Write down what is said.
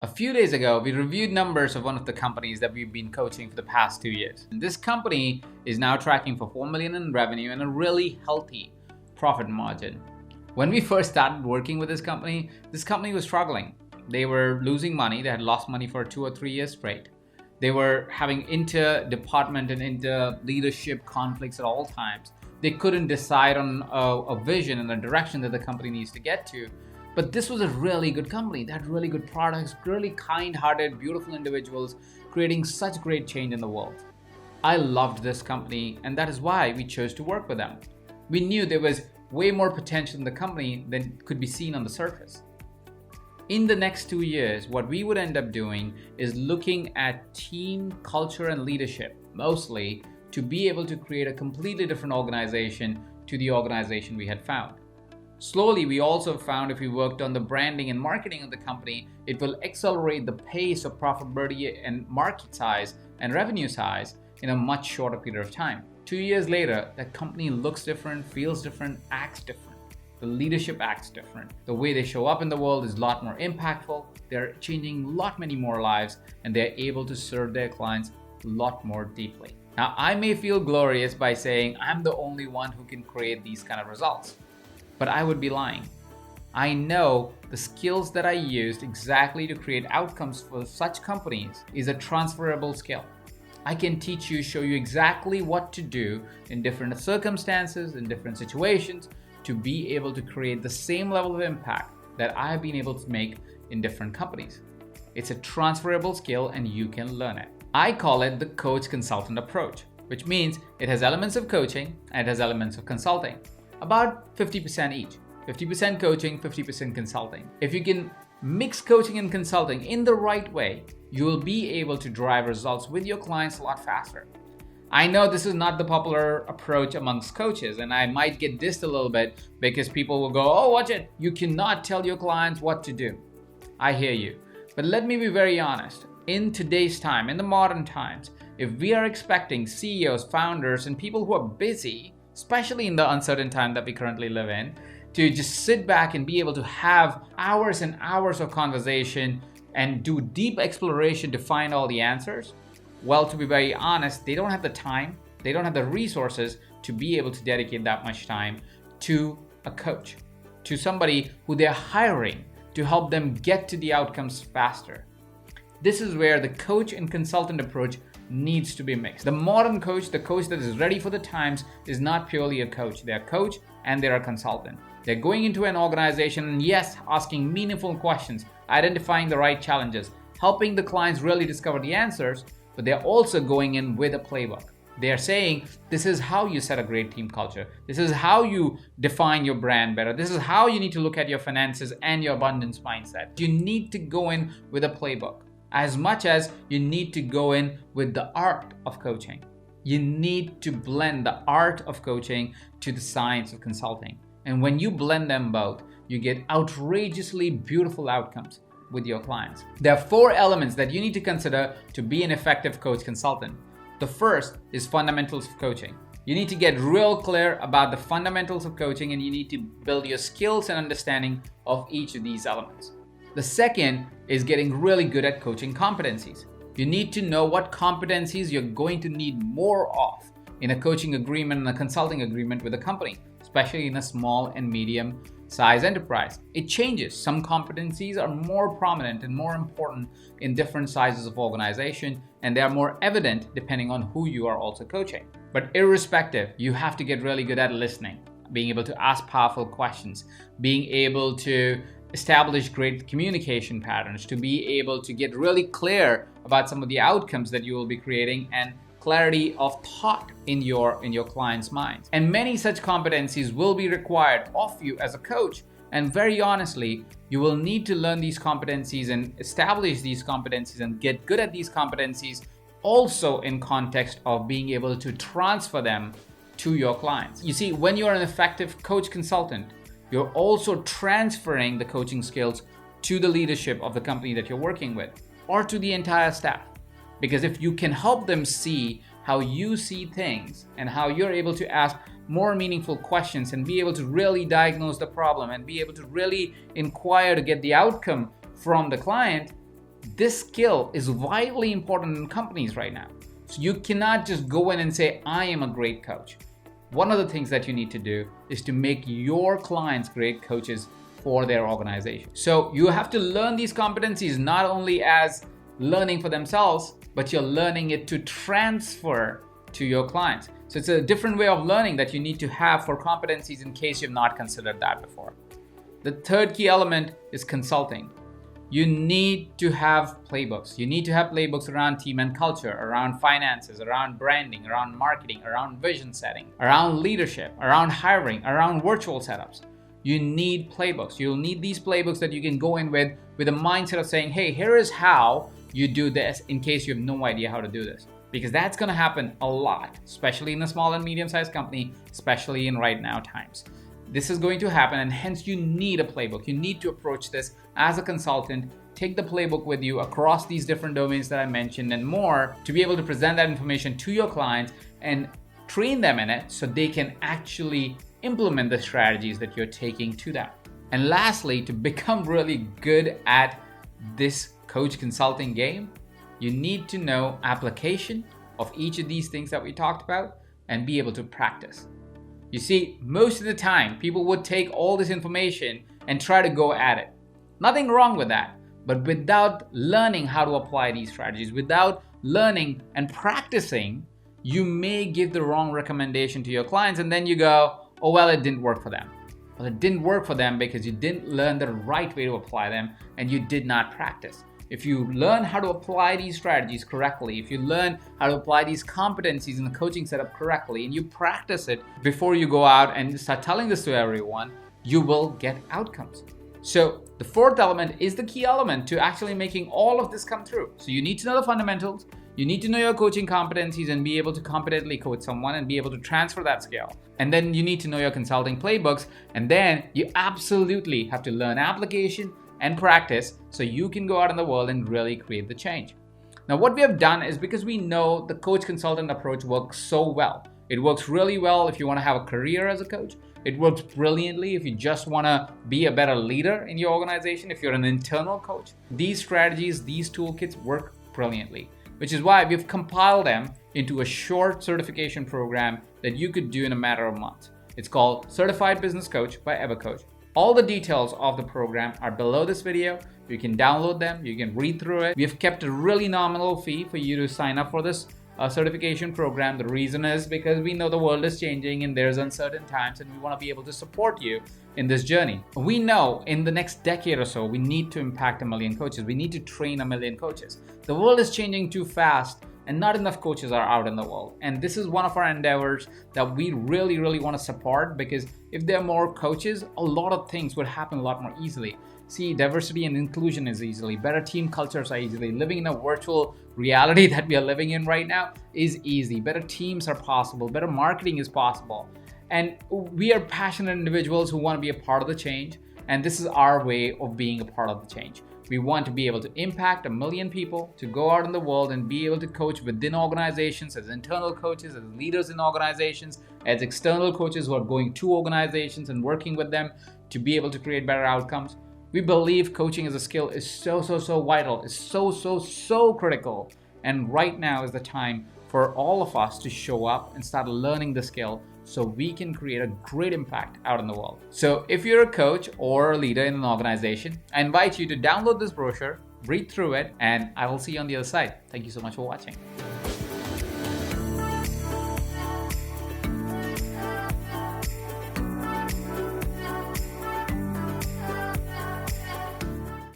A few days ago, we reviewed numbers of one of the companies that we've been coaching for the past 2 years. And this company is now tracking for 4 million in revenue and a really healthy profit margin. When we first started working with this company was struggling. They were losing money. They had lost money for 2 or 3 years straight. They were having inter-department and inter-leadership conflicts at all times. They couldn't decide on a vision and a direction that the company needs to get to. But this was a really good company. They had really good products, really kind-hearted, beautiful individuals, creating such great change in the world. I loved this company, and that is why we chose to work with them. We knew there was way more potential in the company than could be seen on the surface. In the next 2 years, what we would end up doing is looking at team culture and leadership, mostly to be able to create a completely different organization to the organization we had found. Slowly, we also found if we worked on the branding and marketing of the company, it will accelerate the pace of profitability and market size and revenue size in a much shorter period of time. 2 years later, that company looks different, feels different, acts different. The leadership acts different. The way they show up in the world is a lot more impactful. They're changing many more lives, and they're able to serve their clients a lot more deeply. Now, I may feel glorious by saying I'm the only one who can create these kind of results. But I would be lying. I know the skills that I used exactly to create outcomes for such companies is a transferable skill. I can teach you, show you exactly what to do in different circumstances, in different situations, to be able to create the same level of impact that I've been able to make in different companies. It's a transferable skill and you can learn it. I call it the coach consultant approach, which means it has elements of coaching and it has elements of consulting. About 50% each. 50% coaching, 50% consulting. If you can mix coaching and consulting in the right way, you will be able to drive results with your clients a lot faster. I know this is not the popular approach amongst coaches, and I might get dissed a little bit because people will go, oh, watch it, you cannot tell your clients what to do. I hear you. But let me be very honest. In today's time, in the modern times, if we are expecting CEOs, founders, and people who are busy, especially in the uncertain time that we currently live in, to just sit back and be able to have hours and hours of conversation and do deep exploration to find all the answers, well, to be very honest, they don't have the time, they don't have the resources to be able to dedicate that much time to a coach, to somebody who they're hiring to help them get to the outcomes faster. This is where the coach and consultant approach needs to be mixed. The modern coach, the coach that is ready for the times, is not purely a coach. They're a coach and they're a consultant. They're going into an organization and yes, asking meaningful questions, identifying the right challenges, helping the clients really discover the answers, but they're also going in with a playbook. They're saying, this is how you set a great team culture. This is how you define your brand better. This is how you need to look at your finances and your abundance mindset. You need to go in with a playbook. As much as you need to go in with the art of coaching. You need to blend the art of coaching to the science of consulting. And when you blend them both, you get outrageously beautiful outcomes with your clients. There are 4 elements that you need to consider to be an effective coach consultant. The first is fundamentals of coaching. You need to get real clear about the fundamentals of coaching and you need to build your skills and understanding of each of these elements. The second is getting really good at coaching competencies. You need to know what competencies you're going to need more of in a coaching agreement and a consulting agreement with a company, especially in a small and medium size enterprise. It changes. Some competencies are more prominent and more important in different sizes of organization, and they are more evident depending on who you are also coaching. But irrespective, you have to get really good at listening, being able to ask powerful questions, being able to establish great communication patterns, to be able to get really clear about some of the outcomes that you will be creating and clarity of thought in your client's minds. And many such competencies will be required of you as a coach. And very honestly, you will need to learn these competencies and establish these competencies and get good at these competencies also in context of being able to transfer them to your clients. You see, when you're an effective coach consultant, you're also transferring the coaching skills to the leadership of the company that you're working with or to the entire staff. Because if you can help them see how you see things and how you're able to ask more meaningful questions and be able to really diagnose the problem and be able to really inquire to get the outcome from the client, this skill is vitally important in companies right now. So you cannot just go in and say, I am a great coach. One of the things that you need to do is to make your clients great coaches for their organization. So you have to learn these competencies not only as learning for themselves, but you're learning it to transfer to your clients. So it's a different way of learning that you need to have for competencies in case you've not considered that before. The third key element is consulting. You need to have playbooks. You need to have playbooks around team and culture, around finances, around branding, around marketing, around vision setting, around leadership, around hiring, around virtual setups. You need playbooks. You'll need these playbooks that you can go in with a mindset of saying, hey, here is how you do this in case you have no idea how to do this. Because that's going to happen a lot, especially in a small and medium-sized company, especially in right now times. This is going to happen, and hence you need a playbook. You need to approach this as a consultant, take the playbook with you across these different domains that I mentioned and more to be able to present that information to your clients and train them in it so they can actually implement the strategies that you're taking to them. And lastly, to become really good at this coach consulting game, you need to know application of each of these things that we talked about and be able to practice. You see, most of the time, people would take all this information and try to go at it. Nothing wrong with that. But without learning how to apply these strategies, without learning and practicing, you may give the wrong recommendation to your clients and then you go, oh, well, it didn't work for them. Well, it didn't work for them because you didn't learn the right way to apply them and you did not practice. If you learn how to apply these strategies correctly, if you learn how to apply these competencies in the coaching setup correctly, and you practice it before you go out and start telling this to everyone, you will get outcomes. So the fourth element is the key element to actually making all of this come through. So you need to know the fundamentals, you need to know your coaching competencies and be able to competently coach someone and be able to transfer that skill. And then you need to know your consulting playbooks, and then you absolutely have to learn application and practice so you can go out in the world and really create the change. Now, what we have done is because we know the coach consultant approach works so well. It works really well if you want to have a career as a coach. It works brilliantly if you just want to be a better leader in your organization, if you're an internal coach. These strategies, these toolkits work brilliantly, which is why we've compiled them into a short certification program that you could do in a matter of months. It's called Certified Business Coach by EverCoach. All the details of the program are below this video. You can download them, you can read through it. We have kept a really nominal fee for you to sign up for this certification program. The reason is because we know the world is changing and there's uncertain times and we want to be able to support you in this journey. We know in the next decade or so, we need to impact 1 million coaches. We need to train 1 million coaches. The world is changing too fast and not enough coaches are out in the world. And this is one of our endeavors that we really, really want to support, because if there are more coaches, a lot of things would happen a lot more easily. See, diversity and inclusion is easily, better team cultures are easily, living in a virtual reality that we are living in right now is easy, better teams are possible, better marketing is possible. And we are passionate individuals who want to be a part of the change, and this is our way of being a part of the change. We want to be able to impact 1 million people, to go out in the world and be able to coach within organizations as internal coaches, as leaders in organizations, as external coaches who are going to organizations and working with them to be able to create better outcomes. We believe coaching as a skill is so vital, is so critical. And right now is the time for all of us to show up and start learning the skill so we can create a great impact out in the world. So if you're a coach or a leader in an organization, I invite you to download this brochure, read through it, and I will see you on the other side. Thank you so much for watching.